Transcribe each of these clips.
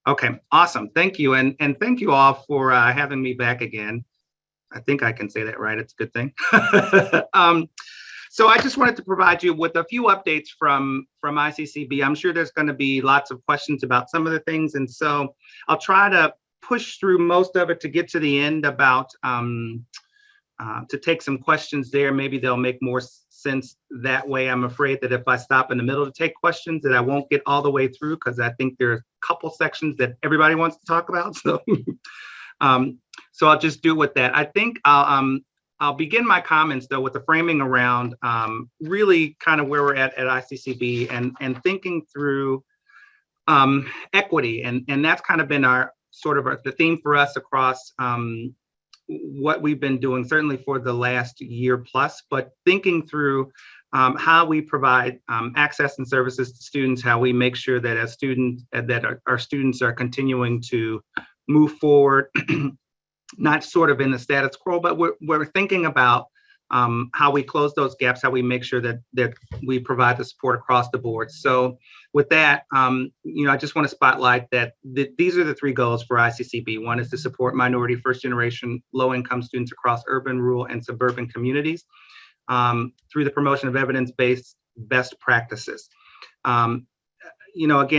Okay, awesome. Thank you. And thank you all for having me back again. I think I can say that right. It's a good thing. um, so I just wanted to provide you with a few updates from ICCB. I'm sure there's going to be lots of questions about some of the things. And so I'll try to push through most of it to get to the end about to take some questions there. Maybe they'll make more sense that way. I'm afraid that if I stop in the middle to take questions, that I won't get all the way through because I think there are a couple sections that everybody wants to talk about. So, um, so I'll just do with that. I think I'll begin my comments though with the framing around really kind of where we're at ICCB and thinking through equity, and that's kind of been our sort of the theme for us across what we've been doing, certainly for the last year plus, but thinking through how we provide access and services to students, how we make sure that as students, that our students are continuing to move forward, not sort of in the status quo, but we're thinking about how we close those gaps, how we make sure that we provide the support across the board. So with that, I just want to spotlight that these are the three goals for ICCB. One is to support minority, first generation, low income students across urban, rural, and suburban communities through the promotion of evidence-based best practices. Again,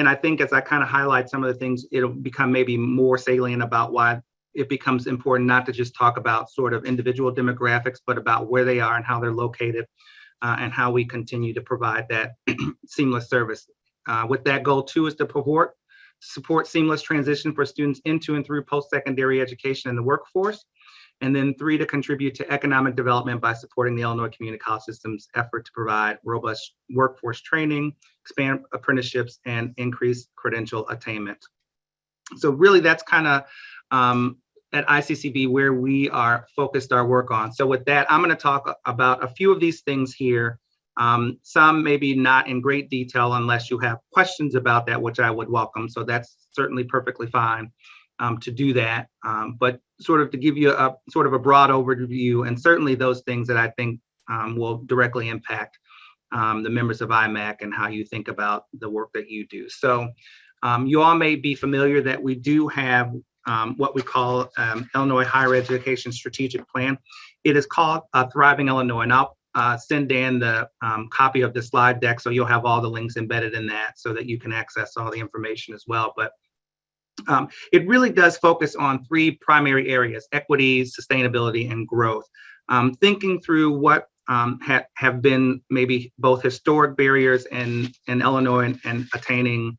I think as I kind of highlight some of the things, it'll become maybe more salient about why it becomes important not to just talk about sort of individual demographics, but about where they are and how they're located and how we continue to provide that seamless service. With that, goal two is to support seamless transition for students into and through post-secondary education in the workforce. And then three, to contribute to economic development by supporting the Illinois Community College System's effort to provide robust workforce training, expand apprenticeships, and increase credential attainment. So really that's kind of at ICCB where we are focused our work on. So with that, I'm going to talk about a few of these things here. Some maybe not in great detail unless you have questions about that, which I would welcome. So that's certainly perfectly fine to do that. But sort of to give you a sort of a broad overview, and certainly those things that I think will directly impact the members of IMAC and how you think about the work that you do. So you all may be familiar that we do have what we call Illinois Higher Education Strategic Plan. It is called Thriving Illinois, and I'll send Dan the copy of the slide deck, so you'll have all the links embedded in that so that you can access all the information as well. But it really does focus on three primary areas: equity, sustainability, and growth. Thinking through what have been maybe both historic barriers in Illinois and attaining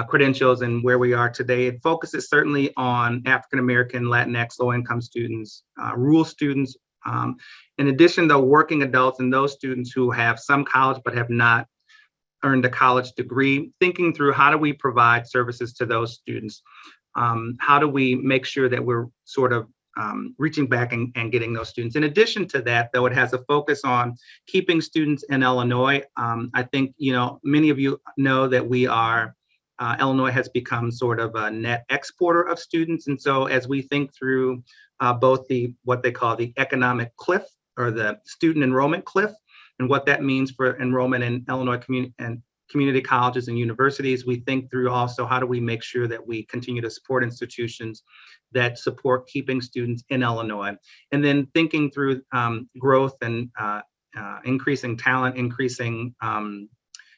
credentials and where we are today. It focuses certainly on African-American, Latinx, low-income students, rural students. In addition, though, working adults and those students who have some college but have not earned a college degree, thinking through how do we provide services to those students? How do we make sure that we're sort of reaching back and getting those students? In addition to that, though, it has a focus on keeping students in Illinois. I think, many of you know that we are Illinois has become sort of a net exporter of students. And so as we think through both what they call the economic cliff or the student enrollment cliff, and what that means for enrollment in Illinois community colleges and universities, we think through also how do we make sure that we continue to support institutions that support keeping students in Illinois. And then thinking through growth and increasing talent, increasing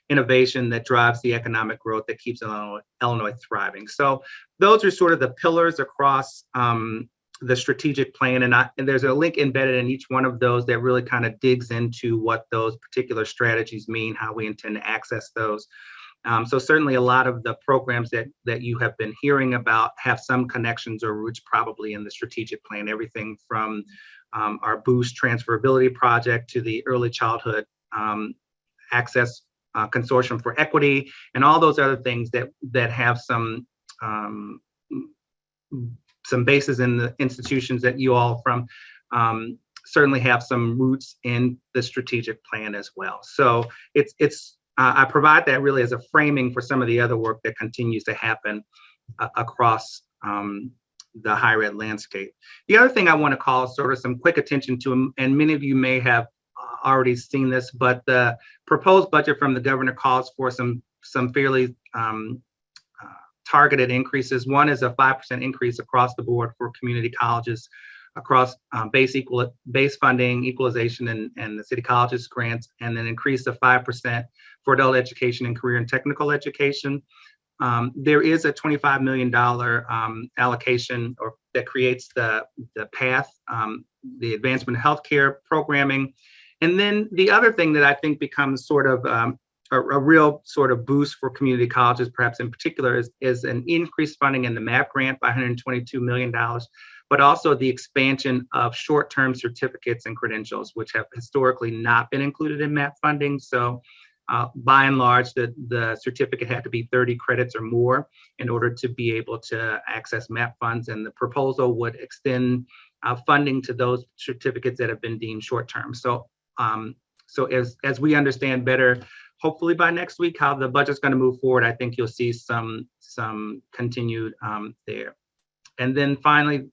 innovation that drives the economic growth that keeps Illinois thriving. So those are sort of the pillars across the strategic plan. And there's a link embedded in each one of those that really kind of digs into what those particular strategies mean, how we intend to access those. So certainly a lot of the programs that you have been hearing about have some connections or roots probably in the strategic plan, everything from our Boost Transferability Project to the Early Childhood Access Consortium for Equity, and all those other things that have some bases in the institutions that you all from certainly have some roots in the strategic plan as well. So I provide that really as a framing for some of the other work that continues to happen across the higher ed landscape. The other thing I want to call sort of some quick attention to, and many of you may have already seen this, but the proposed budget from the governor calls for some fairly targeted increases. One is a 5% increase across the board for community colleges across base funding, equalization, and the city colleges grants, and then increase of 5% for adult education and career and technical education. There is a $25 million allocation that creates the path, the advancement of healthcare programming. And then the other thing that I think becomes sort of a real sort of boost for community colleges, perhaps in particular, is an increased funding in the MAP grant by $122 million, but also the expansion of short-term certificates and credentials, which have historically not been included in MAP funding. So by and large, the certificate had to be 30 credits or more in order to be able to access MAP funds, and the proposal would extend funding to those certificates that have been deemed short-term. So as we understand better, hopefully by next week, how the budget's going to move forward, I think you'll see some continued there. And then finally,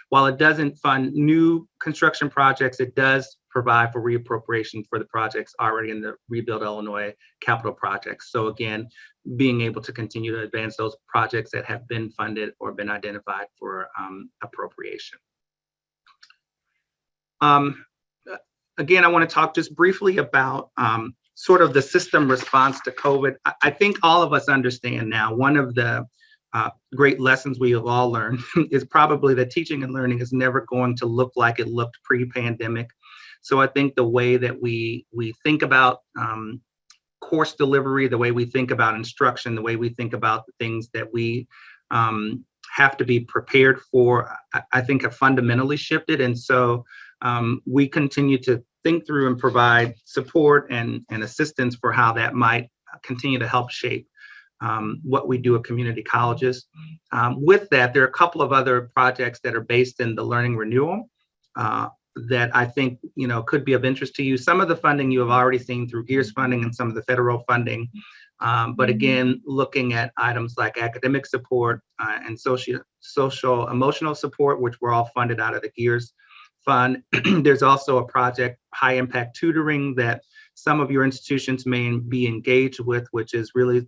while it doesn't fund new construction projects, it does provide for reappropriation for the projects already in the Rebuild Illinois capital projects. So again, being able to continue to advance those projects that have been funded or been identified for appropriation. Again, I want to talk just briefly about sort of the system response to COVID. I think all of us understand now, one of the great lessons we have all learned is probably that teaching and learning is never going to look like it looked pre-pandemic. So I think the way that we think about course delivery, the way we think about instruction, the way we think about the things that we have to be prepared for, I think have fundamentally shifted. And so we continue to think through and provide support and assistance for how that might continue to help shape what we do at community colleges. With that, there are a couple of other projects that are based in the learning renewal that I think could be of interest to you. Some of the funding you have already seen through GEARS funding and some of the federal funding. But again, looking at items like academic support and social emotional support, which were all funded out of the GEARS fund. There's also a project, high impact tutoring, that some of your institutions may be engaged with, which is really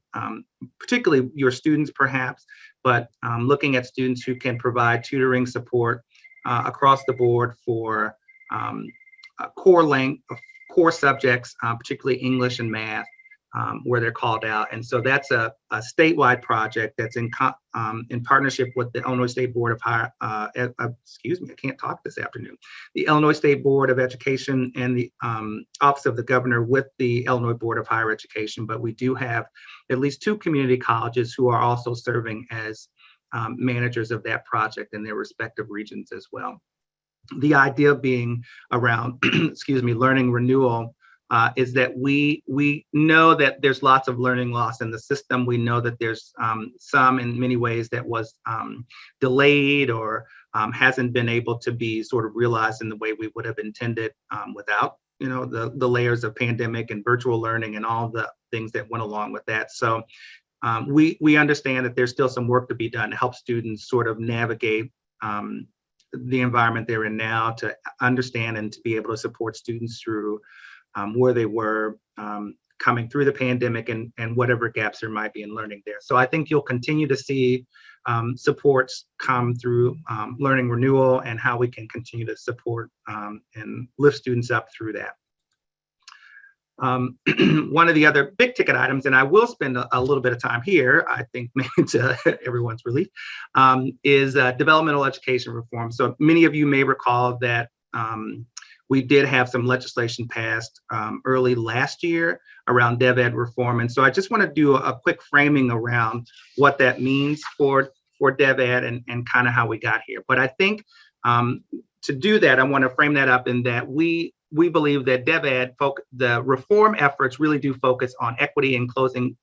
particularly your students perhaps, but looking at students who can provide tutoring support across the board for core subjects, particularly English and math, where they're called out. And so that's a statewide project that's in partnership with the Illinois State Board of Higher, excuse me, I can't talk this afternoon. The Illinois State Board of Education and the Office of the Governor with the Illinois Board of Higher Education. But we do have at least 2 community colleges who are also serving as managers of that project in their respective regions as well. The idea being around, excuse me, learning renewal is that we know that there's lots of learning loss in the system. We know that there's some in many ways that was delayed or hasn't been able to be sort of realized in the way we would have intended without the layers of pandemic and virtual learning and all the things that went along with that. So we understand that there's still some work to be done to help students sort of navigate the environment they're in now, to understand and to be able to support students through where they were coming through the pandemic and whatever gaps there might be in learning there. So I think you'll continue to see supports come through learning renewal and how we can continue to support and lift students up through that. One of the other big ticket items, and I will spend a little bit of time here, I think maybe to everyone's relief, is developmental education reform. So many of you may recall that we did have some legislation passed early last year around DevEd reform. And so I just want to do a quick framing around what that means for DevEd and kind of how we got here. But I think to do that, I want to frame that up in that we believe that DevEd, the reform efforts really do focus on equity and closing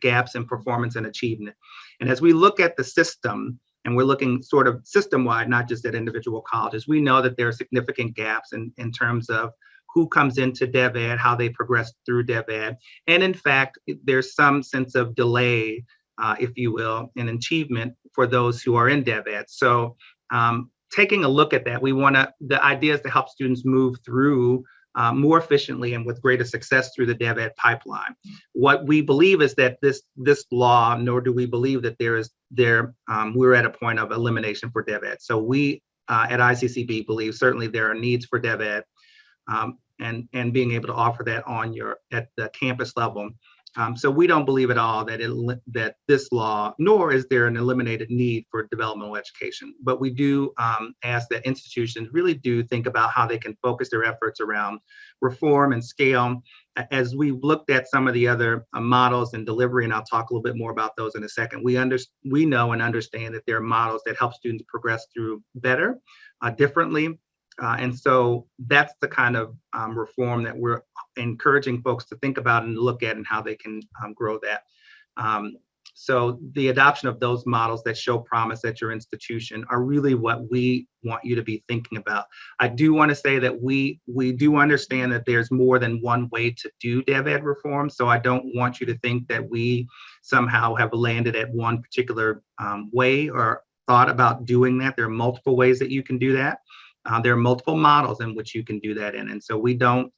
gaps in performance and achievement. And as we look at the system, and we're looking sort of system-wide, not just at individual colleges, we know that there are significant gaps in terms of who comes into DevEd, how they progress through DevEd. And in fact, there's some sense of delay, if you will, in achievement for those who are in DevEd. So taking a look at that, the idea is to help students move through more efficiently and with greater success through the DevEd pipeline. What we believe is that this law, nor do we believe that we're at a point of elimination for DevEd. So we at ICCB believe certainly there are needs for DevEd, and being able to offer that at the campus level. So we don't believe at all that this law, nor is there an eliminated need for developmental education. But we do ask that institutions really do think about how they can focus their efforts around reform and scale. As we looked at some of the other models and delivery, and I'll talk a little bit more about those in a second, we know and understand that there are models that help students progress through better, differently. And so that's the kind of reform that we're encouraging folks to think about and look at, and how they can grow that. So the adoption of those models that show promise at your institution are really what we want you to be thinking about. I do want to say that we do understand that there's more than one way to do DevEd reform. So I don't want you to think that we somehow have landed at one particular way or thought about doing that. There are multiple ways that you can do that. There are multiple models in which you can do that in. And so we don't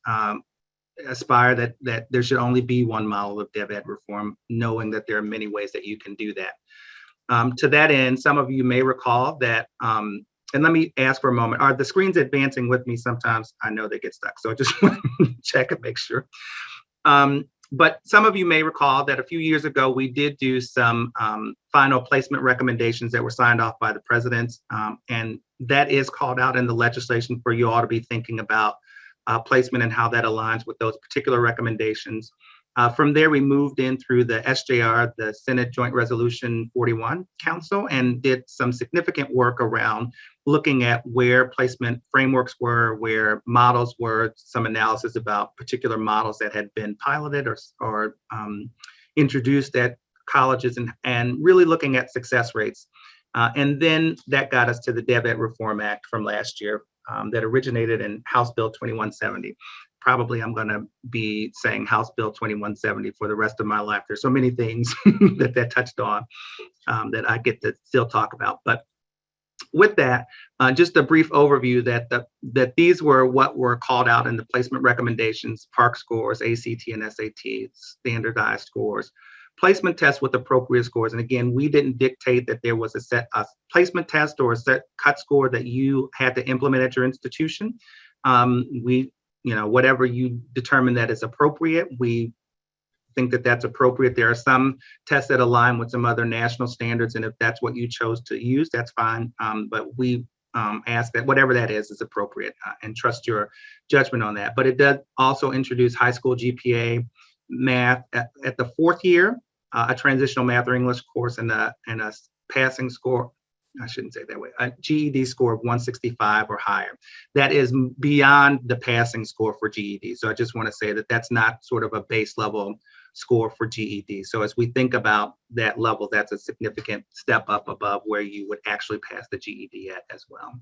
aspire that there should only be one model of DevEd reform, knowing that there are many ways that you can do that. To that end, some of you may recall that, and let me ask for a moment, are the screens advancing with me? Sometimes I know they get stuck, so I just want to check and make sure. But some of you may recall that a few years ago, we did do some final placement recommendations that were signed off by the president. And that is called out in the legislation for you all to be thinking about placement and how that aligns with those particular recommendations. From there, we moved in through the SJR, the Senate Joint Resolution 41 Council, and did some significant work around looking at where placement frameworks were, where models were, some analysis about particular models that had been piloted or introduced at colleges, and really looking at success rates. And then that got us to the DevEd Reform Act from last year that originated in House Bill 2170. Probably I'm going to be saying House Bill 2170 for the rest of my life. There's so many things that touched on that I get to still talk about. But with that, just a brief overview that these were what were called out in the placement recommendations: PARCC scores, ACT and SAT, standardized scores, placement tests with appropriate scores. And again, we didn't dictate that there was a placement test or a set cut score that you had to implement at your institution. Whatever you determine that is appropriate, we think that that's appropriate. There are some tests that align with some other national standards, and if that's what you chose to use, that's fine. But we ask that whatever that is appropriate, and trust your judgment on that. But it does also introduce high school GPA, math at the fourth year, a transitional math or English course, and a passing score. I shouldn't say it that way, a GED score of 165 or higher. That is beyond the passing score for GED. So I just want to say that that's not sort of a base level score for GED. So as we think about that level, that's a significant step up above where you would actually pass the GED at as well.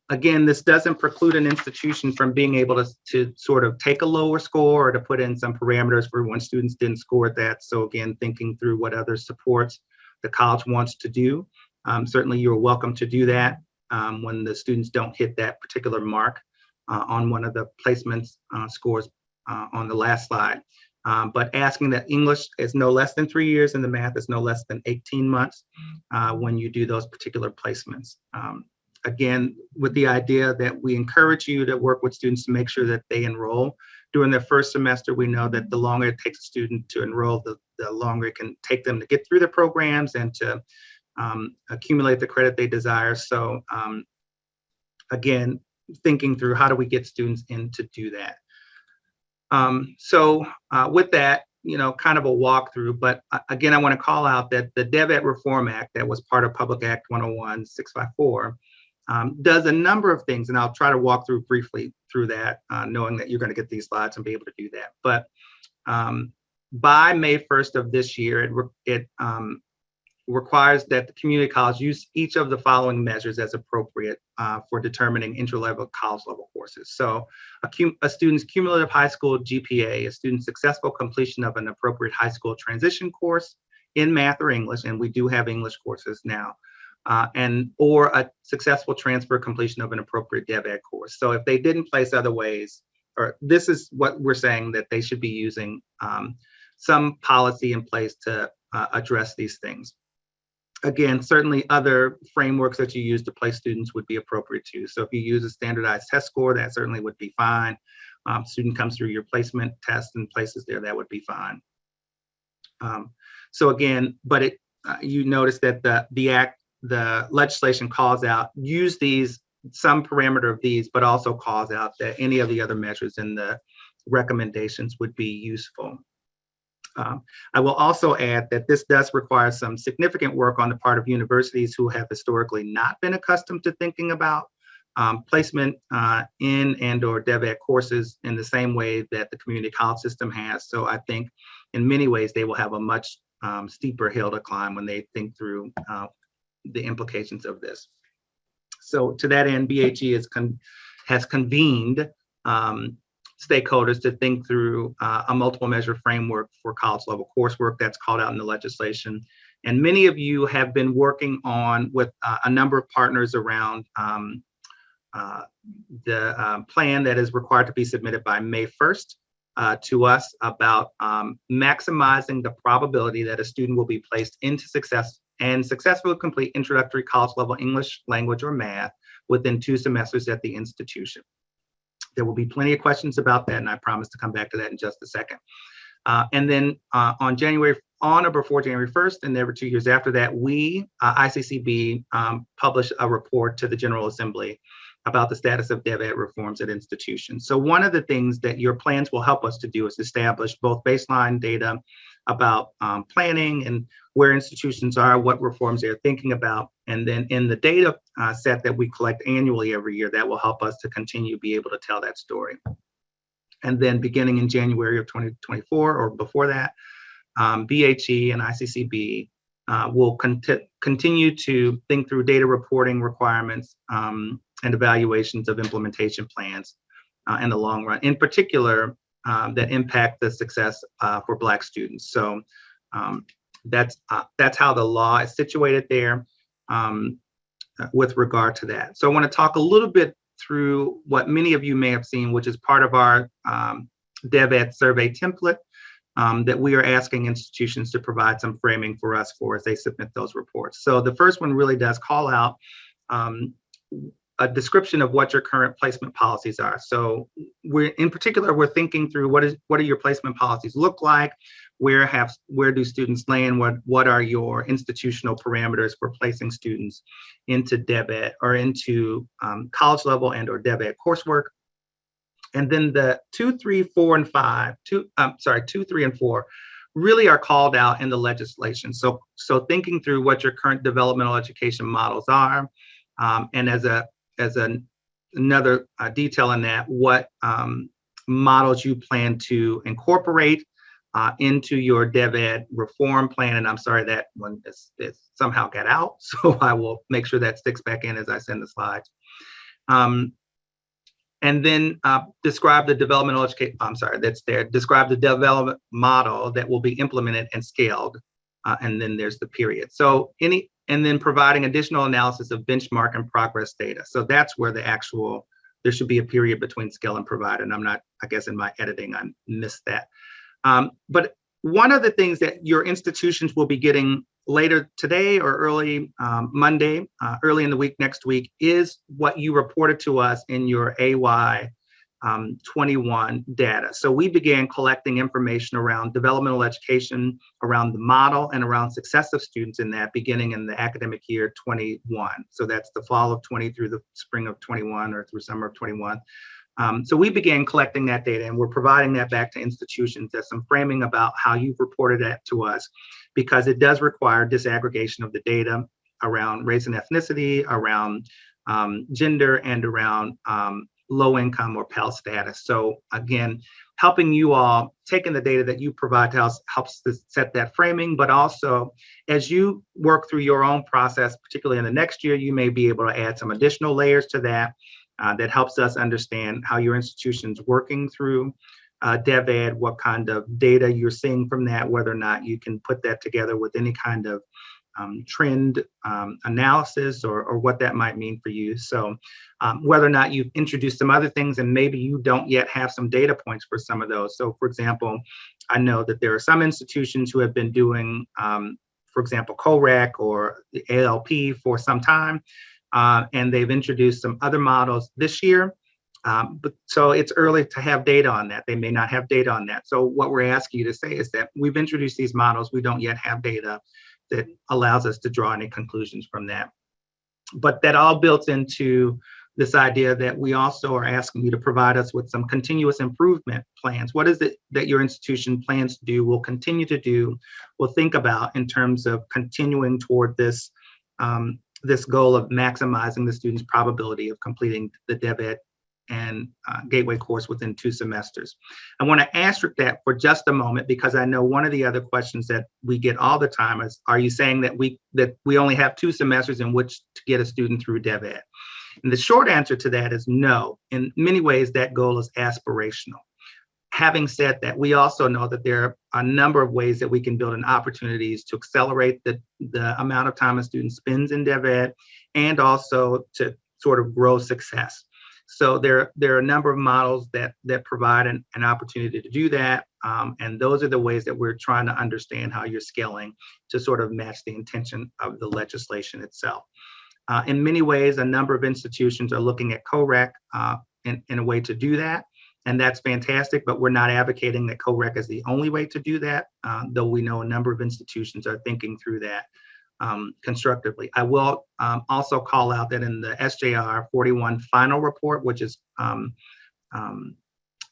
Again, this doesn't preclude an institution from being able to sort of take a lower score or to put in some parameters for when students didn't score that. So again, thinking through what other supports the college wants to do. Certainly you're welcome to do that when the students don't hit that particular mark on one of the placements scores on the last slide. But asking that English is no less than 3 years and the math is no less than 18 months when you do those particular placements. Again, with the idea that we encourage you to work with students to make sure that they enroll during their first semester. We know that the longer it takes a student to enroll, the longer it can take them to get through the programs and to accumulate the credit they desire. So again, thinking through how do we get students in to do that. With that, kind of a walkthrough, but again, I want to call out that the DevEd Reform Act that was part of Public Act 101-654 does a number of things, and I'll try to walk through briefly through that, knowing that you're going to get these slides and be able to do that. But by May 1st of this year, it requires that the community college use each of the following measures as appropriate for determining inter-level college level courses. So a student's cumulative high school GPA, a student's successful completion of an appropriate high school transition course in math or English, and we do have English courses now, and or a successful transfer completion of an appropriate DevEd course. So if they didn't place other ways, or this is what we're saying, that they should be using some policy in place to address these things. Again, certainly other frameworks that you use to place students would be appropriate too. So if you use a standardized test score, that certainly would be fine. Student comes through your placement test and places there, that would be fine. So again, but you notice that the legislation calls out, use these, some parameter of these, but also calls out that any of the other measures in the recommendations would be useful. I will also add that this does require some significant work on the part of universities who have historically not been accustomed to thinking about placement in and or DevEd courses in the same way that the community college system has. So I think in many ways they will have a much steeper hill to climb when they think through the implications of this. So to that end, BHE has convened stakeholders to think through a multiple measure framework for college level coursework that's called out in the legislation. And many of you have been working on with a number of partners around the plan that is required to be submitted by May 1st to us about maximizing the probability that a student will be placed into successfully complete introductory college level English language or math within 2 semesters at the institution. There will be plenty of questions about that, and I promise to come back to that in just a second. And then on or before January 1st, and every 2 years after that, we, ICCB, publish a report to the General Assembly about the status of DevEd reforms at institutions. So one of the things that your plans will help us to do is establish both baseline data about planning and where institutions are, what reforms they're thinking about. And then in the data set that we collect annually every year, that will help us to continue to be able to tell that story. And then beginning in January of 2024 or before that, BHE and ICCB will continue to think through data reporting requirements and evaluations of implementation plans in the long run, in particular, that impact the success for Black students. So that's how the law is situated there with regard to that. So I want to talk a little bit through what many of you may have seen, which is part of our DevEd survey template that we are asking institutions to provide some framing for us for as they submit those reports. So the first one really does call out a description of what your current placement policies are. So in particular, we're thinking through what do your placement policies look like? Where do students land? What are your institutional parameters for placing students into DevEd or into college level and or DevEd coursework? And then the 2, 3, 4, and 5, 2, 3, and 4 really are called out in the legislation. So thinking through what your current developmental education models are, and as another detail in that, what models you plan to incorporate into your DevEd reform plan. And I'm sorry that one is somehow got out, so I will make sure that sticks back in as I send the slides. And then describe the developmental education, describe the development model that will be implemented and scaled. And then there's the period. So and then providing additional analysis of benchmark and progress data. So that's where there should be a period between scale and provide. And I guess in my editing, I missed that. But one of the things that your institutions will be getting later today or early Monday, early in the week next week, is what you reported to us in your AY 21 data. So we began collecting information around developmental education, around the model, and around success of students in that beginning in the academic year 21. So that's the fall of 20 through the spring of 21 or through summer of 21. So we began collecting that data, and we're providing that back to institutions as some framing about how you've reported that to us, because it does require disaggregation of the data around race and ethnicity, around gender, and around low income or Pell status. So again, helping you all, taking the data that you provide to us helps to set that framing, but also as you work through your own process, particularly in the next year, you may be able to add some additional layers to that. That helps us understand how your institution's working through DevEd, what kind of data you're seeing from that, whether or not you can put that together with any kind of trend analysis or what that might mean for you. So whether or not you've introduced some other things and maybe you don't yet have some data points for some of those. So for example, I know that there are some institutions who have been doing, for example, CORAC or the ALP for some time, and they've introduced some other models this year. But so it's early to have data on that. They may not have data on that. So what we're asking you to say is that we've introduced these models. We don't yet have data that allows us to draw any conclusions from that. But that all built into this idea that we also are asking you to provide us with some continuous improvement plans. What is it that your institution plans to do, will continue to do, will think about in terms of continuing toward this, this goal of maximizing the student's probability of completing the DevEd and Gateway course within 2 semesters. I want to asterisk that for just a moment, because I know one of the other questions that we get all the time is, are you saying that we only have 2 semesters in which to get a student through DevEd? And the short answer to that is no. In many ways, that goal is aspirational. Having said that, we also know that there are a number of ways that we can build in opportunities to accelerate the amount of time a student spends in DevEd, and also to sort of grow success. So there are a number of models that provide an opportunity to do that. And those are the ways that we're trying to understand how you're scaling to sort of match the intention of the legislation itself. In many ways, a number of institutions are looking at CORAC in a way to do that. And that's fantastic, but we're not advocating that CORAC is the only way to do that, though we know a number of institutions are thinking through that constructively. I will also call out that in the SJR 41 final report, which is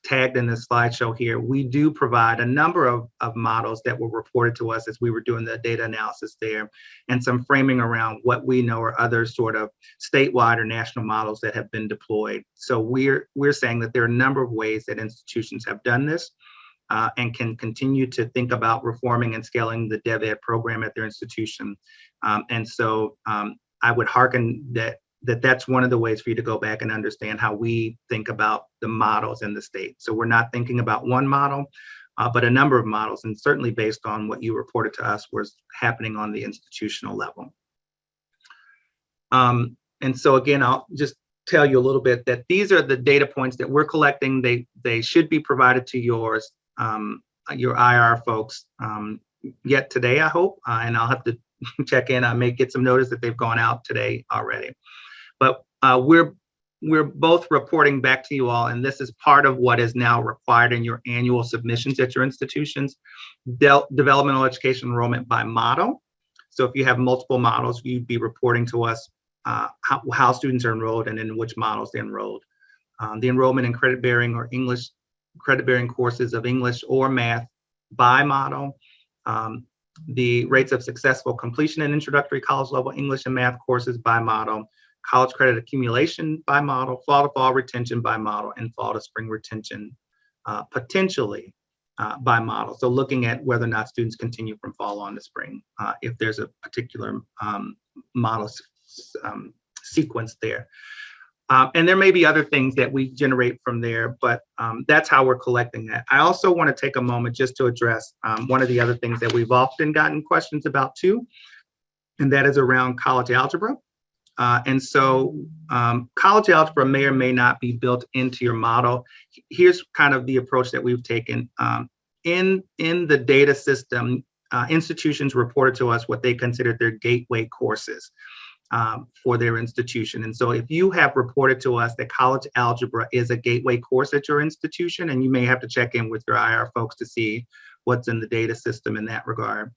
tagged in this slideshow here, we do provide a number of models that were reported to us as we were doing the data analysis there, and some framing around what we know are other sort of statewide or national models that have been deployed. So we're saying that there are a number of ways that institutions have done this and can continue to think about reforming and scaling the DevEd program at their institution. And so I would hearken that's one of the ways for you to go back and understand how we think about the models in the state. So we're not thinking about one model, but a number of models, and certainly based on what you reported to us was happening on the institutional level. And so again, I'll just tell you a little bit that these are the data points that we're collecting. They should be provided to your IR folks yet today, I hope, and I'll have to check in. I may get some notice that they've gone out today already. But we're both reporting back to you all, and this is part of what is now required in your annual submissions at your institutions, developmental education enrollment by model. So if you have multiple models, you'd be reporting to us how students are enrolled and in which models they're enrolled. The enrollment in credit-bearing or English credit-bearing courses of English or math by model, the rates of successful completion in introductory college level English and math courses by model, college credit accumulation by model, fall to fall retention by model, and fall to spring retention potentially by model. So looking at whether or not students continue from fall on to spring, if there's a particular model sequence there. And there may be other things that we generate from there, but that's how we're collecting that. I also want to take a moment just to address one of the other things that we've often gotten questions about too, and that is around college algebra. And so college algebra may or may not be built into your model. Here's kind of the approach that we've taken. In the data system, institutions reported to us what they considered their gateway courses for their institution. And so if you have reported to us that college algebra is a gateway course at your institution, and you may have to check in with your IR folks to see what's in the data system in that regard,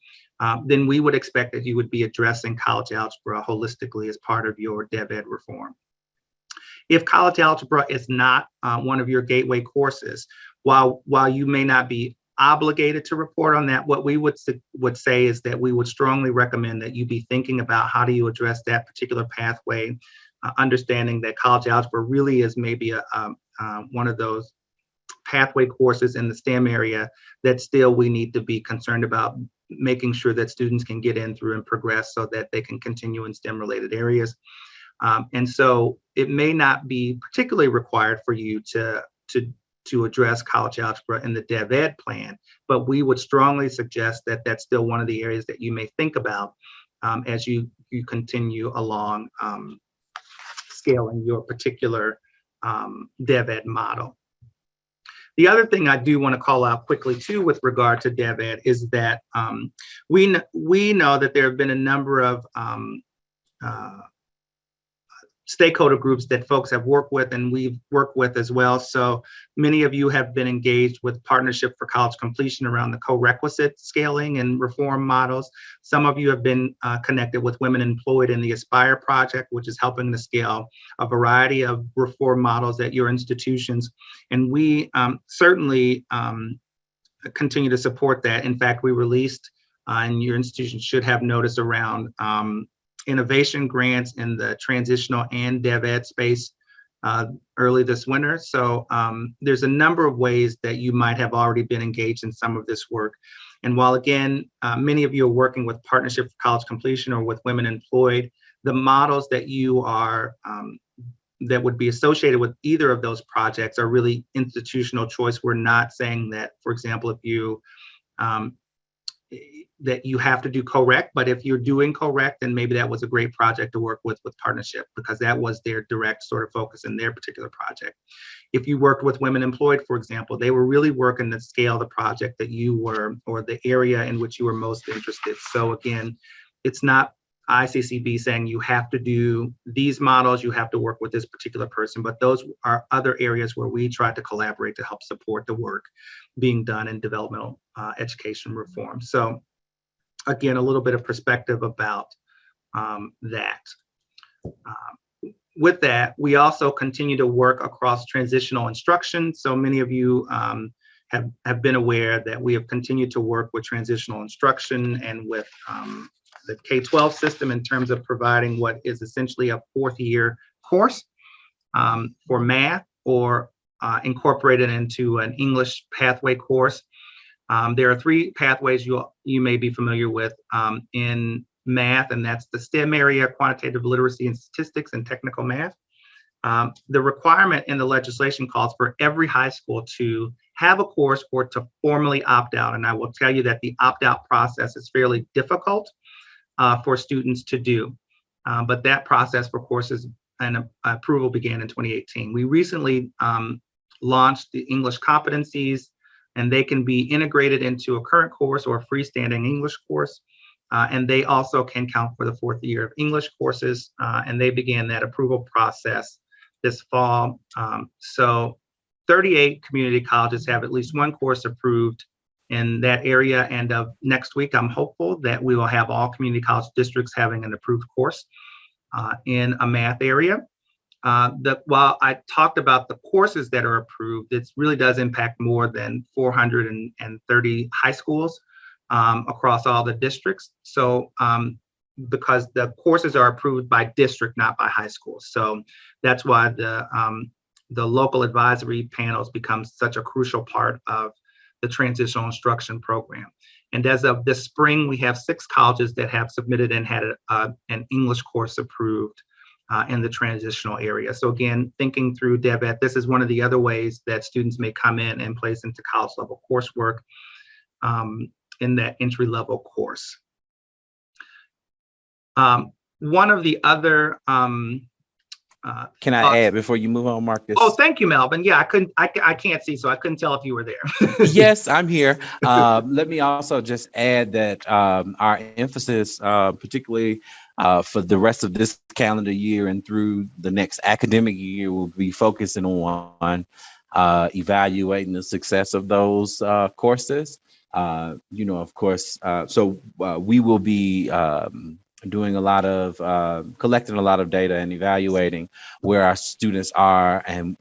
then we would expect that you would be addressing college algebra holistically as part of your DevEd reform. If college algebra is not one of your gateway courses, while you may not be obligated to report on that, what we would say is that we would strongly recommend that you be thinking about how do you address that particular pathway, understanding that college algebra really is maybe one of those pathway courses in the STEM area that still we need to be concerned about making sure that students can get in through and progress so that they can continue in STEM related areas. And so it may not be particularly required for you to address college algebra in the DevEd plan, but we would strongly suggest that that's still one of the areas that you may think about as you continue along scaling your particular DevEd model. The other thing I do want to call out quickly too with regard to DevEd is that we know that there have been a number of stakeholder groups that folks have worked with and we've worked with as well. So many of you have been engaged with Partnership for College Completion around the co-requisite scaling and reform models. Some of you have been connected with Women Employed in the Aspire project, which is helping to scale a variety of reform models at your institutions. And we certainly continue to support that. In fact, we released, and your institution should have notice around innovation grants in the transitional and DevEd space early this winter. So there's a number of ways that you might have already been engaged in some of this work. And while again, many of you are working with Partnership for College Completion or with Women Employed, the models that you are, that would be associated with either of those projects are really institutional choice. We're not saying that, for example, if you, that you have to do co-rec, but if you're doing co-rec, then maybe that was a great project to work with Partnership, because that was their direct sort of focus in their particular project. If you worked with Women Employed, for example, they were really working to scale the project that you were, or the area in which you were most interested. So again, it's not ICCB saying you have to do these models, you have to work with this particular person, but those are other areas where we try to collaborate to help support the work being done in developmental education reform. So again, a little bit of perspective about that. With that, we also continue to work across transitional instruction. So many of you have been aware that we have continued to work with transitional instruction and with the K-12 system in terms of providing what is essentially a fourth-year course for math, or incorporated into an English pathway course. There are three pathways you may be familiar with in math, and that's the STEM area: quantitative literacy and statistics, and technical math. The requirement in the legislation calls for every high school to have a course or to formally opt out. And I will tell you that the opt-out process is fairly difficult for students to do. But that process for courses and approval began in 2018. We recently launched the English Competencies, and they can be integrated into a current course or a freestanding English course. And they also can count for the fourth year of English courses. And they began that approval process this fall. So 38 community colleges have at least one course approved in that area. And next week, I'm hopeful that we will have all community college districts having an approved course in a math area. While I talked about the courses that are approved, it really does impact more than 430 high schools across all the districts. So because the courses are approved by district, not by high schools. So that's why the local advisory panels become such a crucial part of the transitional instruction program. And as of this spring, we have 6 colleges that have submitted and had an English course approved in the transitional area. So again, thinking through DevEd, this is one of the other ways that students may come in and place into college level coursework in that entry level course. One of the other can I add before you move on, Marcus? Oh, thank you, Melvin. Yeah, I can't see, so I couldn't tell if you were there. Yes, I'm here. Let me also just add that our emphasis, particularly for the rest of this calendar year and through the next academic year, will be focusing on evaluating the success of those courses. Of course, so we will be doing a lot of collecting a lot of data and evaluating where our students are and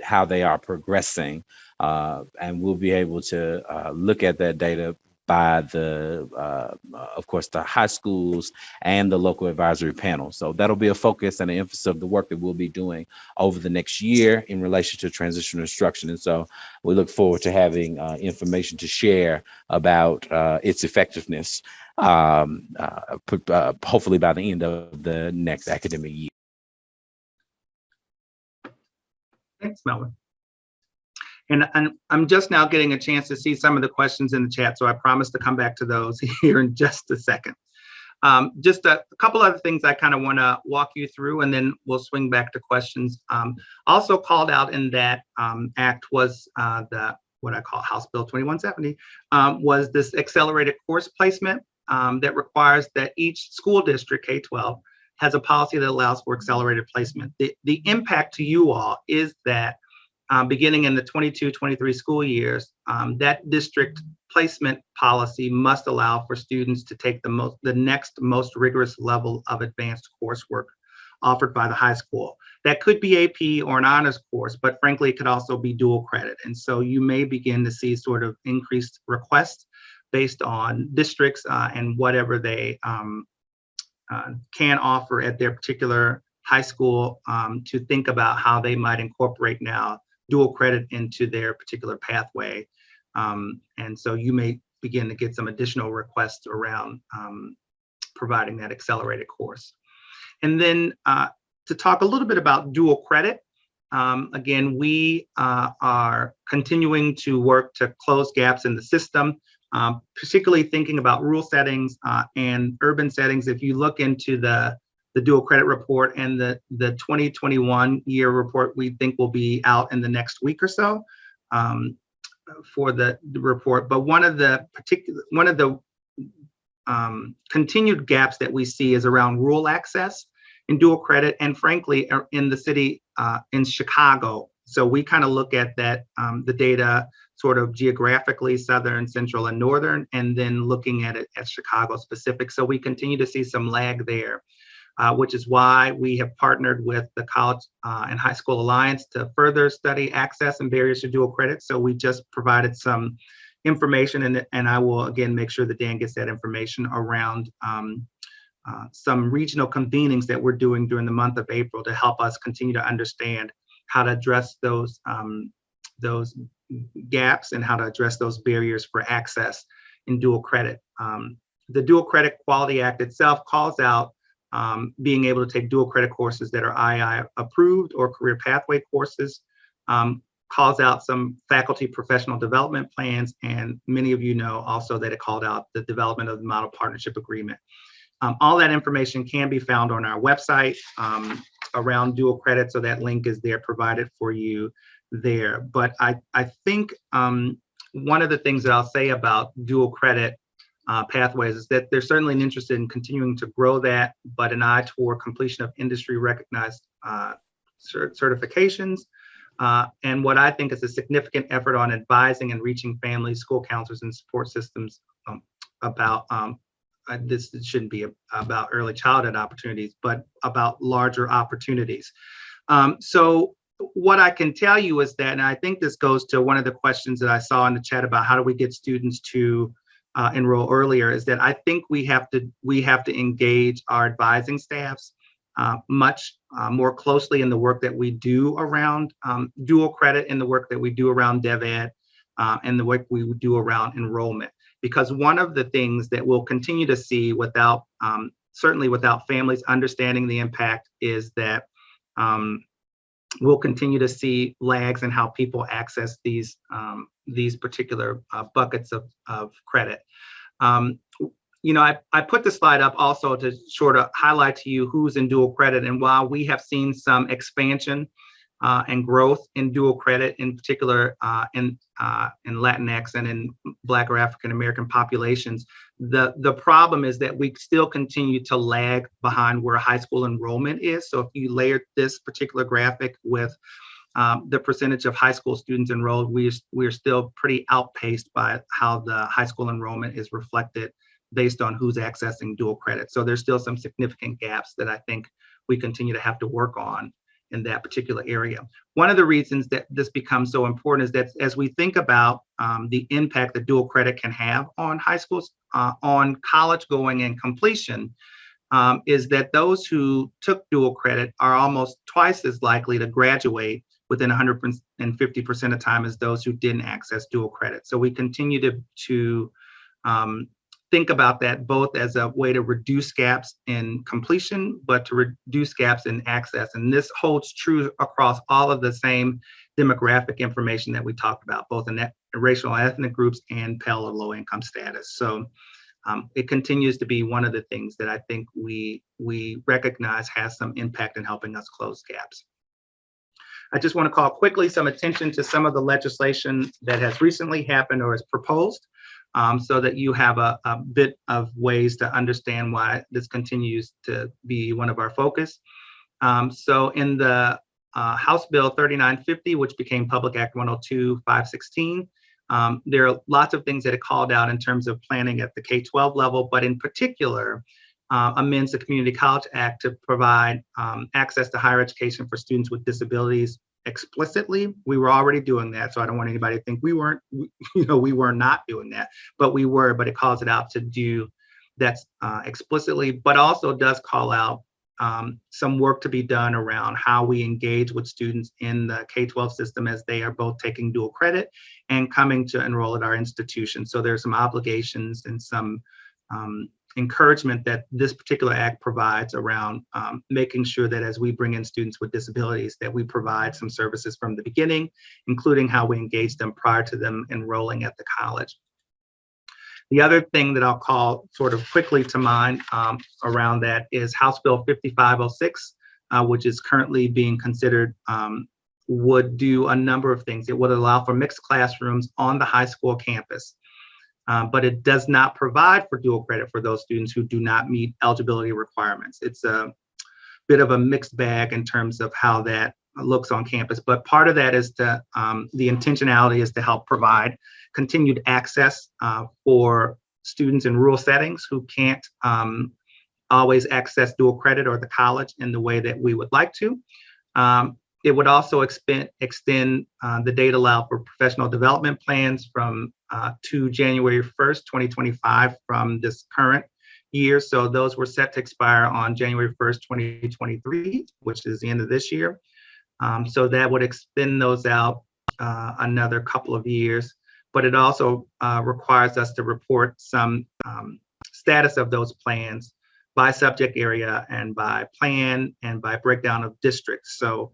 how they are progressing. And we'll be able to look at that data by of course, the high schools and the local advisory panel. So that'll be a focus and an emphasis of the work that we'll be doing over the next year in relation to transitional instruction. And so we look forward to having information to share about its effectiveness, hopefully by the end of the next academic year. Thanks, Melvin. And I'm just now getting a chance to see some of the questions in the chat, so I promise to come back to those here in just a second. Just a couple other things I kind of want to walk you through, and then we'll swing back to questions. Also called out in that act was what I call House Bill 2170, was this accelerated course placement that requires that each school district, K-12, has a policy that allows for accelerated placement. The impact to you all is that beginning in the 22-23 school years, that district placement policy must allow for students to take the next most rigorous level of advanced coursework offered by the high school. That could be AP or an honors course, but frankly, it could also be dual credit. And so you may begin to see sort of increased requests based on districts and whatever they can offer at their particular high school to think about how they might incorporate now dual credit into their particular pathway. And so you may begin to get some additional requests around providing that accelerated course. And then to talk a little bit about dual credit, again, we are continuing to work to close gaps in the system, particularly thinking about rural settings and urban settings. If you look into the dual credit report and the 2021 year report, we think will be out in the next week or so for the report. But one of the continued gaps that we see is around rural access in dual credit, and frankly, in the city in Chicago. So we kind of look at that, the data sort of geographically, southern, central, and northern, and then looking at it at Chicago specific. So we continue to see some lag there, which is why we have partnered with the College and High School Alliance to further study access and barriers to dual credit. So we just provided some information, and I will again make sure that Dan gets that information around some regional convenings that we're doing during the month of April to help us continue to understand how to address those gaps and how to address those barriers for access in dual credit. The Dual Credit Quality Act itself calls out being able to take dual credit courses that are II approved or career pathway courses, calls out some faculty professional development plans, and many of you know also that it called out the development of the model partnership agreement. All that information can be found on our website around dual credit, so that link is there provided for you there. But I think one of the things that I'll say about dual credit pathways is that there's certainly an interest in continuing to grow that, but an eye toward completion of industry recognized certifications. And what I think is a significant effort on advising and reaching families, school counselors, and support systems about this shouldn't be about early childhood opportunities, but about larger opportunities. So what I can tell you is that, and I think this goes to one of the questions that I saw in the chat about how do we get students to enroll earlier, is that I think we have to engage our advising staffs much more closely in the work that we do around dual credit, in the work that we do around DevEd, and the work we do around enrollment. Because one of the things that we'll continue to see without, certainly without families understanding the impact, is that we'll continue to see lags in how people access these particular buckets of credit. You know, I put the slide up also to sort of highlight to you who's in dual credit. And while we have seen some expansion and growth in dual credit, in particular in Latinx and in Black or African American populations, the problem is that we still continue to lag behind where high school enrollment is. So if you layered this particular graphic with the percentage of high school students enrolled, we're still pretty outpaced by how the high school enrollment is reflected based on who's accessing dual credit. So there's still some significant gaps that I think we continue to have to work on in that particular area. One of the reasons that this becomes so important is that as we think about the impact that dual credit can have on high schools, on college going and completion, is that those who took dual credit are almost twice as likely to graduate within 150% of time as those who didn't access dual credit. So we continue to think about that both as a way to reduce gaps in completion, but to reduce gaps in access. And this holds true across all of the same demographic information that we talked about, both in racial and ethnic groups and Pell or low income status. So it continues to be one of the things that I think we recognize has some impact in helping us close gaps. I just want to call quickly some attention to some of the legislation that has recently happened or is proposed, so that you have a bit of ways to understand why this continues to be one of our focus. So in the House Bill 3950, which became Public Act 102-516, there are lots of things that it called out in terms of planning at the K-12 level, but in particular, amends the Community College Act to provide access to higher education for students with disabilities explicitly. We were already doing that, so I don't want anybody to think we weren't, we were not doing that, but we were, but it calls it out to do that explicitly, but also does call out some work to be done around how we engage with students in the K-12 system as they are both taking dual credit and coming to enroll at our institution. So there's some obligations and some encouragement that this particular act provides around making sure that as we bring in students with disabilities, that we provide some services from the beginning, including how we engage them prior to them enrolling at the college. The other thing that I'll call sort of quickly to mind around that is House Bill 5506, which is currently being considered, would do a number of things. It would allow for mixed classrooms on the high school campus, but it does not provide for dual credit for those students who do not meet eligibility requirements. It's a bit of a mixed bag in terms of how that looks on campus, but part of that is to, the intentionality is to help provide continued access for students in rural settings who can't always access dual credit or the college in the way that we would like to. It would also extend the date allowed for professional development plans from to January 1st, 2025 from this current year. So those were set to expire on January 1st, 2023, which is the end of this year. So that would extend those out another couple of years, but it also requires us to report some status of those plans by subject area and by plan and by breakdown of districts. So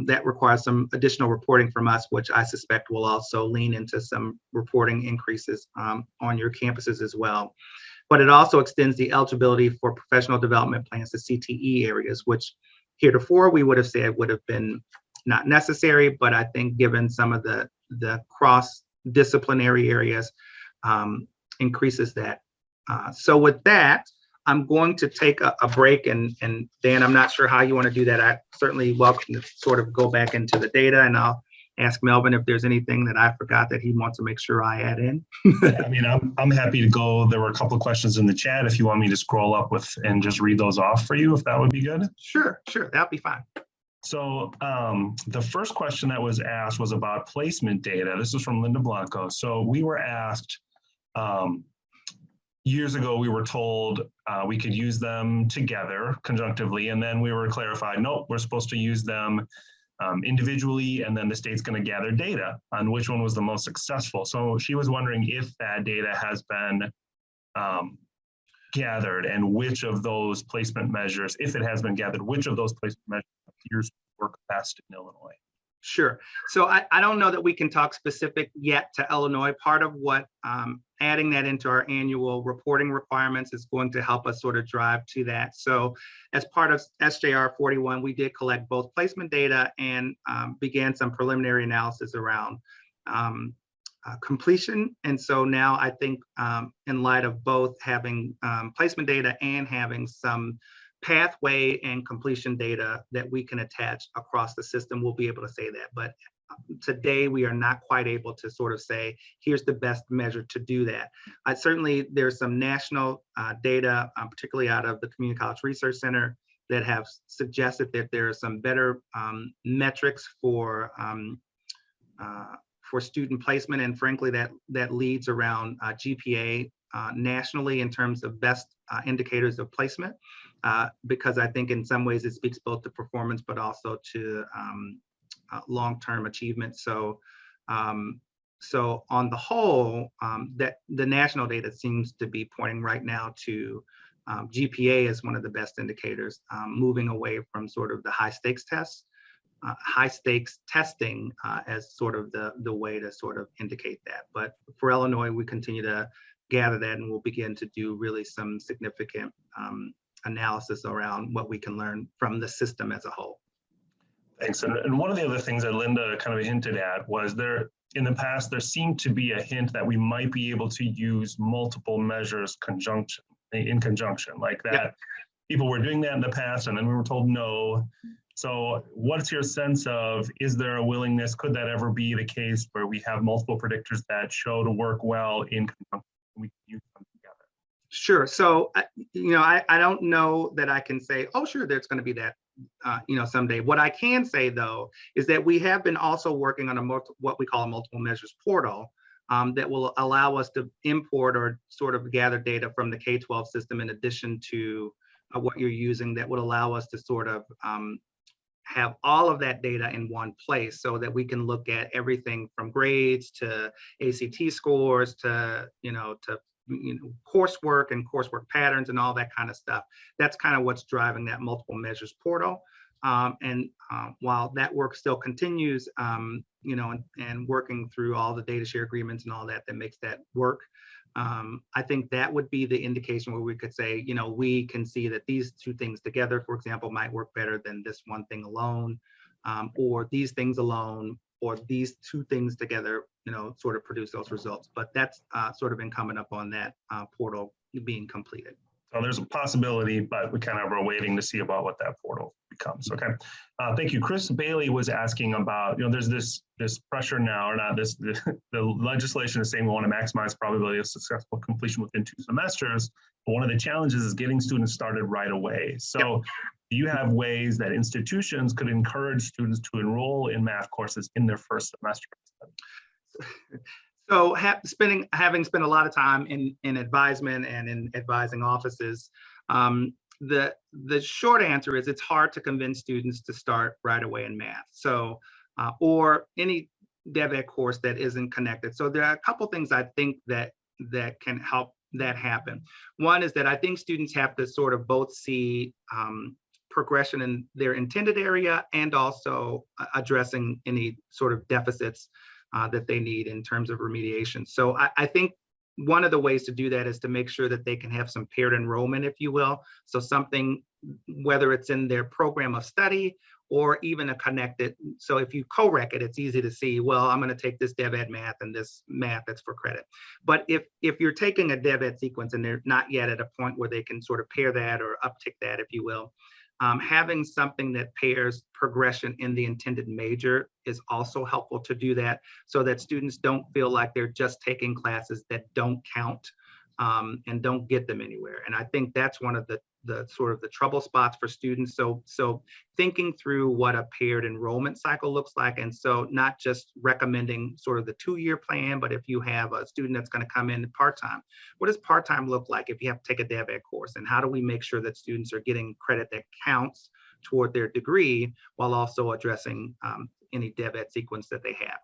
that requires some additional reporting from us, which I suspect will also lean into some reporting increases on your campuses as well. But it also extends the eligibility for professional development plans to CTE areas, which heretofore we would have said would have been not necessary, but I think given some of the cross-disciplinary areas, increases that. So with that, I'm going to take a break, and Dan, I'm not sure how you want to do that. I certainly welcome to sort of go back into the data, and I'll ask Melvin if there's anything that I forgot that he wants to make sure I add in. Yeah, I mean, I'm happy to go. There were a couple of questions in the chat if you want me to scroll up with and just read those off for you, if that would be good. Sure, that'll be fine. So the first question that was asked was about placement data. This is from Linda Blanco. So we were asked, years ago, we were told we could use them together conjunctively, and then we were clarified, nope, we're supposed to use them individually, and then the state's going to gather data on which one was the most successful. So she was wondering if that data has been gathered, and which of those placement measures, if it has been gathered, which of those placement measures appears to work best in Illinois. Sure. So I don't know that we can talk specific yet to Illinois. Part of what adding that into our annual reporting requirements is going to help us sort of drive to that. So as part of SJR 41, we did collect both placement data and began some preliminary analysis around completion. And so now I think in light of both having placement data and having some pathway and completion data that we can attach across the system, we'll be able to say that. But today we are not quite able to sort of say, here's the best measure to do that. Certainly there's some national data, particularly out of the Community College Research Center, that have suggested that there are some better metrics for student placement. And frankly, that leads around GPA nationally in terms of best indicators of placement. Because I think in some ways it speaks both to performance, but also to long-term achievement. So, so on the whole, that the national data seems to be pointing right now to GPA as one of the best indicators, moving away from sort of the high stakes tests, high stakes testing as sort of the way to sort of indicate that. But for Illinois, we continue to gather that, and we'll begin to do really some significant analysis around what we can learn from the system as a whole. Thanks. And one of the other things that Linda kind of hinted at was in the past, there seemed to be a hint that we might be able to use multiple measures in conjunction, like that. Yep. People were doing that in the past, and then we were told no. So what's your sense of, is there a willingness, could that ever be the case where we have multiple predictors that show to work well in conjunction, we can use them together? Sure. So, I don't know that I can say, oh, sure, there's going to be that, someday. What I can say, though, is that we have been also working on what we call a multiple measures portal that will allow us to import or sort of gather data from the K-12 system in addition to what you're using, that would allow us to sort of have all of that data in one place so that we can look at everything from grades to ACT scores to coursework and coursework patterns and all that kind of stuff. That's kind of what's driving that multiple measures portal. While that work still continues, and working through all the data share agreements and all that makes that work, I think that would be the indication where we could say, we can see that these two things together, for example, might work better than this one thing alone, or these things alone, or these two things together, sort of produce those results. But that's sort of incumbent upon that portal being completed. So there's a possibility, but we kind of are waiting to see about what that portal becomes. Okay, thank you. Chris Bailey was asking about, there's this pressure now, or not this, the legislation is saying we want to maximize probability of successful completion within 2 semesters. But one of the challenges is getting students started right away. So do you have ways that institutions could encourage students to enroll in math courses in their first semester? So having spent a lot of time in advisement and in advising offices, the short answer is it's hard to convince students to start right away in math. So, or any DevEd course that isn't connected. So there are a couple things I think that can help that happen. One is that I think students have to sort of both see progression in their intended area and also addressing any sort of deficits that they need in terms of remediation. So I think one of the ways to do that is to make sure that they can have some paired enrollment, if you will. So something, whether it's in their program of study or even a connected, so if you co-rec it, it's easy to see, well, I'm going to take this DevEd math and this math that's for credit. But if you're taking a DevEd sequence and they're not yet at a point where they can sort of pair that or uptick that, if you will, having something that pairs progression in the intended major is also helpful to do that, so that students don't feel like they're just taking classes that don't count and don't get them anywhere. And I think that's one of the sort of the trouble spots for students. So thinking through what a paired enrollment cycle looks like, and so not just recommending sort of the 2-year plan, but if you have a student that's going to come in part-time, what does part-time look like if you have to take a DevEd course, and how do we make sure that students are getting credit that counts toward their degree while also addressing any DevEd sequence that they have.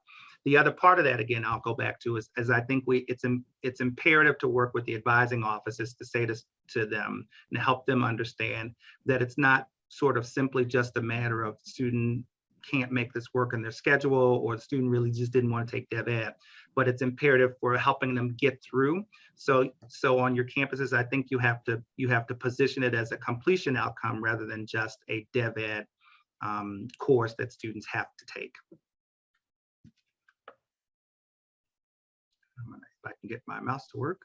The other part of that, again, I'll go back to is I think it's imperative to work with the advising offices to say to them and help them understand that it's not sort of simply just a matter of student can't make this work in their schedule, or the student really just didn't want to take DevEd, but it's imperative for helping them get through. So on your campuses, I think you have to position it as a completion outcome rather than just a DevEd course that students have to take. If I can get my mouse to work.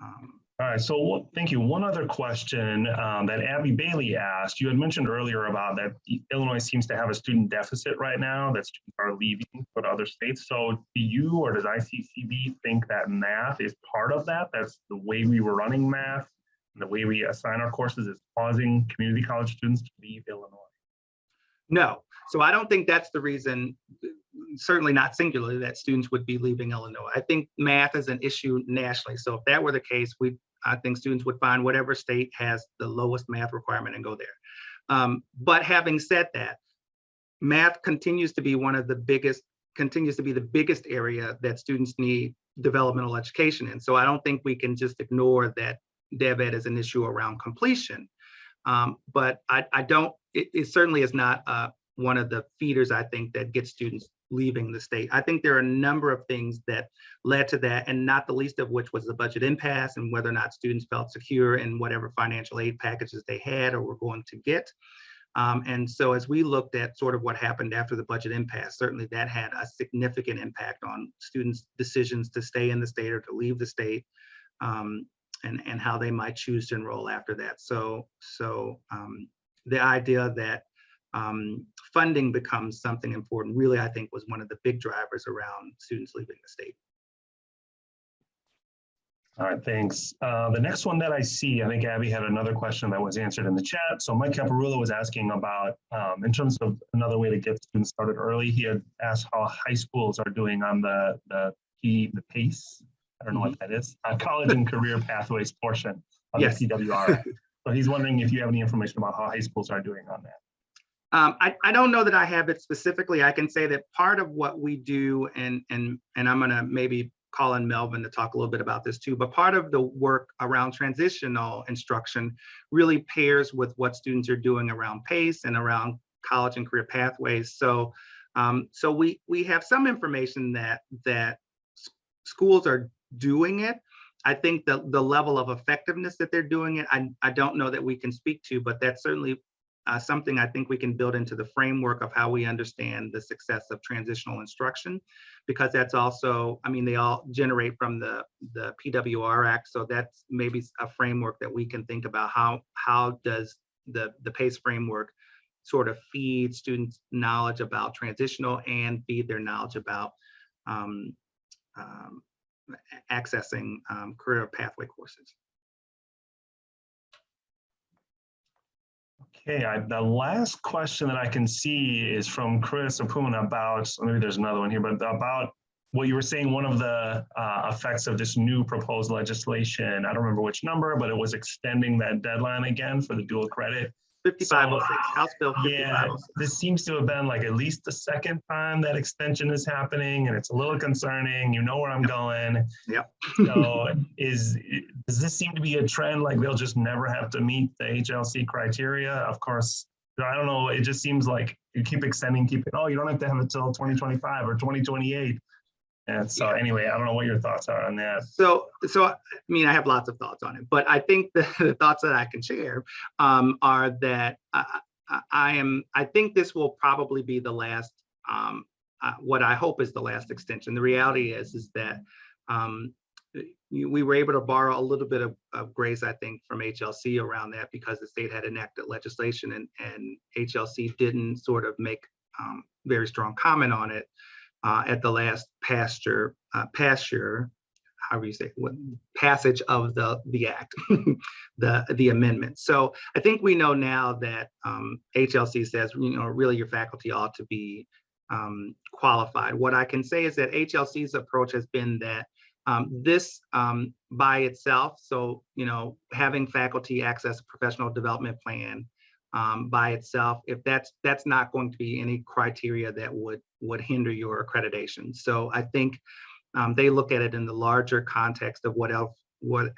All right, so thank you. One other question that Abby Bailey asked, you had mentioned earlier about that Illinois seems to have a student deficit right now, that students are leaving for other states. So do you, or does ICCB think that math is part of that? That's the way we were running math and the way we assign our courses is causing community college students to leave Illinois? No, so I don't think that's the reason, certainly not singularly, that students would be leaving Illinois. I think math is an issue nationally. So if that were the case, I think students would find whatever state has the lowest math requirement and go there. But having said that, math continues to be the biggest area that students need developmental education in. So I don't think we can just ignore that DevEd is an issue around completion. But it certainly is not one of the feeders, I think, that gets students leaving the state. I think there are a number of things that led to that, and not the least of which was the budget impasse and whether or not students felt secure in whatever financial aid packages they had or were going to get. And so as we looked at sort of what happened after the budget impasse, certainly that had a significant impact on students' decisions to stay in the state or to leave the state, and how they might choose to enroll after that. So the idea that funding becomes something important really, I think, was one of the big drivers around students leaving the state. All right, thanks. The next one that I see, I think Abby had another question that was answered in the chat. So Mike Caparulo was asking about, in terms of another way to get students started early, he had asked how high schools are doing on the PACE. I don't know what that is, College and Career Pathways portion of Yes. the PWR. So he's wondering if you have any information about how high schools are doing on that. I don't know that I have it specifically. I can say that part of what we do, and I'm gonna maybe call in Melvin to talk a little bit about this too, but part of the work around transitional instruction really pairs with what students are doing around PACE and around college and career pathways. So we have some information that schools are doing it. I think the level of effectiveness that they're doing it, I don't know that we can speak to, but that's certainly something I think we can build into the framework of how we understand the success of transitional instruction, because that's also, I mean, they all generate from the PWR Act. So that's maybe a framework that we can think about how does the PACE framework sort of feed students' knowledge about transitional and feed their knowledge about accessing career pathway courses. Okay, the last question that I can see is from Chris Apuna about, maybe there's another one here, but about what you were saying, one of the effects of this new proposed legislation, I don't remember which number, but it was extending that deadline again for the dual credit. 5506, House Bill 5506. Yeah, this seems to have been like at least the second time that extension is happening, and it's a little concerning. You know where I'm going. Yep. So does this seem to be a trend, like they'll just never have to meet the HLC criteria? Of course, I don't know. It just seems like you keep extending, you don't have to have it till 2025 or 2028. And so anyway, I don't know what your thoughts are on that. So I mean, I have lots of thoughts on it, but I think the thoughts that I can share are that I think this will probably be the last, what I hope is the last extension. The reality is that we were able to borrow a little bit of grace, I think, from HLC around that, because the state had enacted legislation and HLC didn't sort of make very strong comment on it at the last passage of the act, the amendment. So I think we know now that HLC says, really your faculty ought to be qualified. What I can say is that HLC's approach has been that this by itself, so having faculty access a professional development plan by itself, if that's not going to be any criteria that would hinder your accreditation. So I think they look at it in the larger context of what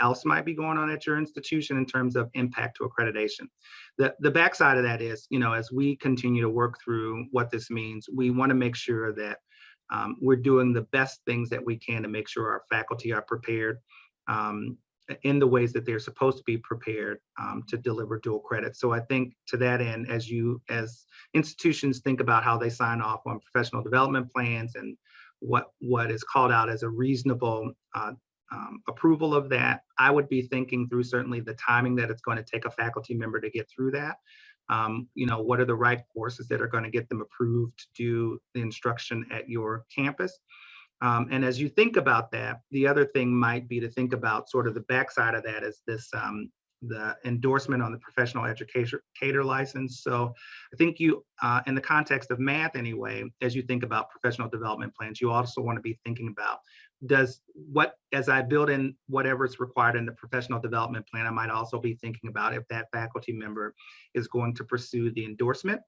else might be going on at your institution in terms of impact to accreditation. The backside of that is, as we continue to work through what this means, we want to make sure that we're doing the best things that we can to make sure our faculty are prepared in the ways that they're supposed to be prepared to deliver dual credit. So I think to that end, as institutions think about how they sign off on professional development plans and what is called out as a reasonable approval of that, I would be thinking through certainly the timing that it's going to take a faculty member to get through that. What are the right courses that are going to get them approved to do the instruction at your campus? And as you think about that, the other thing might be to think about sort of the backside of that is this, the endorsement on the professional educator license. So I think you, in the context of math anyway, as you think about professional development plans, you also want to be thinking about as I build in whatever's required in the professional development plan, I might also be thinking about if that faculty member is going to pursue the endorsement,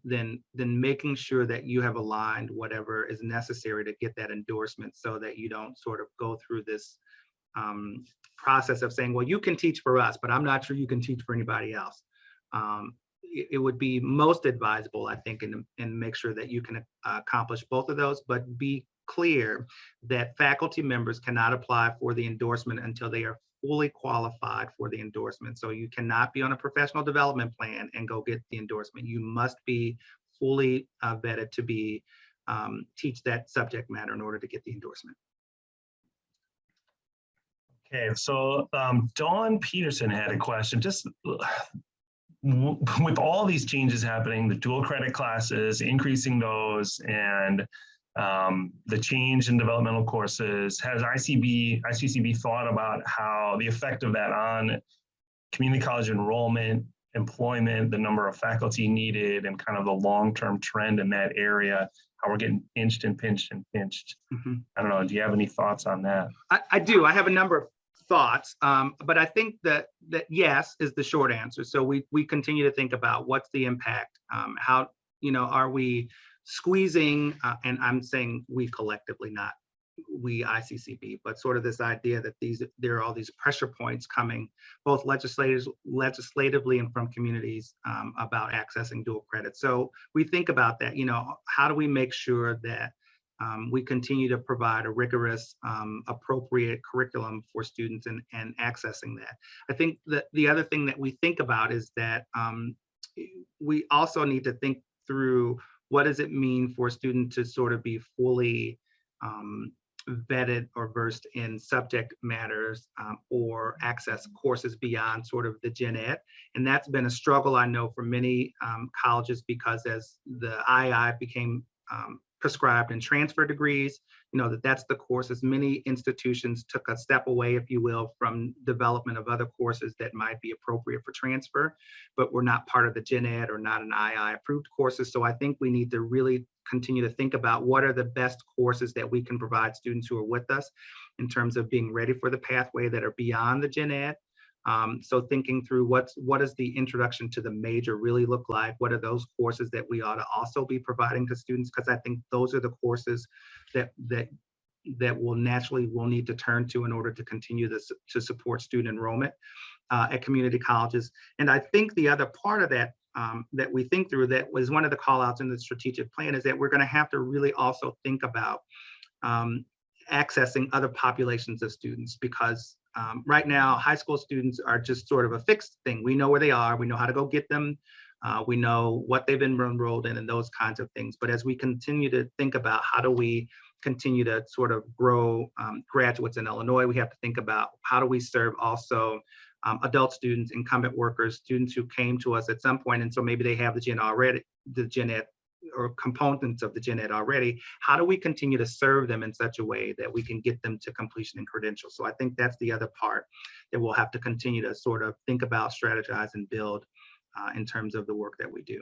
then making sure that you have aligned whatever is necessary to get that endorsement, so that you don't sort of go through this process of saying, well, you can teach for us, but I'm not sure you can teach for anybody else. it would be most advisable, I think, and make sure that you can accomplish both of those, but be clear that faculty members cannot apply for the endorsement until they are fully qualified for the endorsement. So you cannot be on a professional development plan and go get the endorsement. You must be fully vetted to be teach that subject matter in order to get the endorsement. Okay, so Dawn Peterson had a question. Just with all these changes happening, the dual credit classes, increasing those, and the change in developmental courses, has ICCB thought about how the effect of that on community college enrollment, employment, the number of faculty needed, and kind of the long-term trend in that area, how we're getting pinched and pinched and pinched? Mm-hmm. I don't know, do you have any thoughts on that? I do. I have a number of thoughts, but I think that yes is the short answer. So we continue to think about what's the impact, how, are we squeezing, and I'm saying we collectively, not we ICCB, but sort of this idea that there are all these pressure points coming, both legislatively and from communities, about accessing dual credit. So we think about that, how do we make sure that we continue to provide a rigorous, appropriate curriculum for students and accessing that. I think that the other thing that we think about is that we also need to think through what does it mean for a student to sort of be fully vetted or versed in subject matters, or access courses beyond sort of the gen ed. And that's been a struggle, I know, for many colleges, because as the II became prescribed in transfer degrees, that's the courses. Many institutions took a step away, if you will, from development of other courses that might be appropriate for transfer, but were not part of the gen ed or not an II approved courses. So I think we need to really continue to think about what are the best courses that we can provide students who are with us in terms of being ready for the pathway that are beyond the gen ed. So thinking through what does the introduction to the major really look like? What are those courses that we ought to also be providing to students? Because I think those are the courses that will naturally will need to turn to in order to continue this to support student enrollment at community colleges. And I think the other part of that that we think through, that was one of the call outs in the strategic plan, is that we're going to have to really also think about accessing other populations of students, because right now, high school students are just sort of a fixed thing. We know where they are. We know how to go get them. We know what they've been enrolled in and those kinds of things. But as we continue to think about how do we continue to sort of grow graduates in Illinois, we have to think about how do we serve also adult students, incumbent workers, students who came to us at some point, and so maybe they have the gen ed or components of the gen ed already. How do we continue to serve them in such a way that we can get them to completion and credentials? So I think that's the other part that we'll have to continue to sort of think about, strategize, and build in terms of the work that we do.